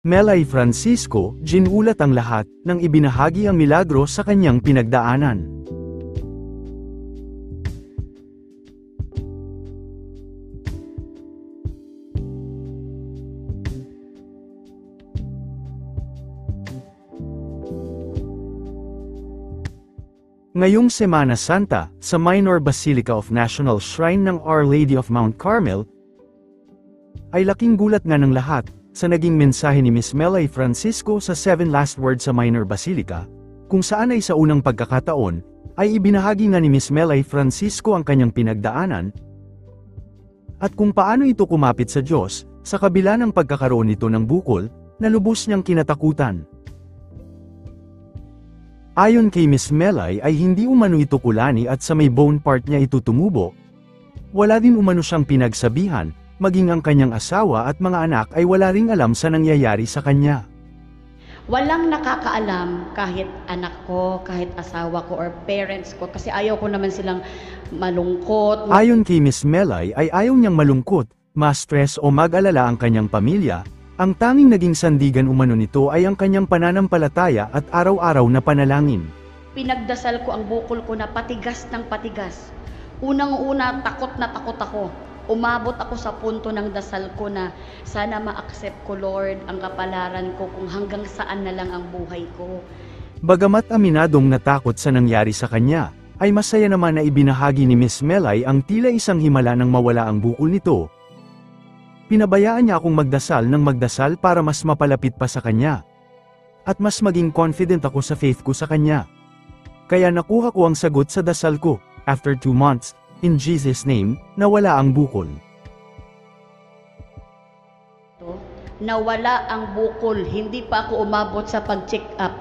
Melay Francisco, ginulat ang lahat, nang ibinahagi ang milagro sa kanyang pinagdaanan. Ngayong Semana Santa, sa Minor Basilica of National Shrine ng Our Lady of Mount Carmel, ay laking gulat nga ng lahat, sa naging mensahe ni Miss Melay Francisco sa 7 Last Words sa Minor Basilica, kung saan ay sa unang pagkakataon, ay ibinahagi nga ni Miss Melay Francisco ang kanyang pinagdaanan, at kung paano ito kumapit sa Diyos, sa kabila ng pagkakaroon nito ng bukol, na lubos niyang kinatakutan. Ayon kay Miss Melay ay hindi umano ito kulani at sa may bone part niya ito tumubo. Wala din umano siyang pinagsabihan, maging ang kanyang asawa at mga anak ay wala ring alam sa nangyayari sa kanya. Walang nakakaalam kahit anak ko, kahit asawa ko or parents ko kasi ayaw ko naman silang malungkot. Ayon kay Miss Melay ay ayaw niyang malungkot, ma-stress o mag-alala ang kanyang pamilya. Ang tanging naging sandigan umano nito ay ang kanyang pananampalataya at araw-araw na panalangin. Pinagdasal ko ang bukol ko na patigas ng patigas. Unang-una, takot na takot ako. Umabot ako sa punto ng dasal ko na sana ma-accept ko, Lord, ang kapalaran ko kung hanggang saan na lang ang buhay ko. Bagamat aminadong natakot sa nangyari sa kanya, ay masaya naman na ibinahagi ni Miss Melay ang tila isang himala nang mawala ang bukol nito. Pinabayaan niya akong magdasal ng magdasal para mas mapalapit pa sa kanya. At mas maging confident ako sa faith ko sa kanya. Kaya nakuha ko ang sagot sa dasal ko. After 2 months, in Jesus' name, nawala ang bukol. Nawala ang bukol, hindi pa ako umabot sa pag-check up.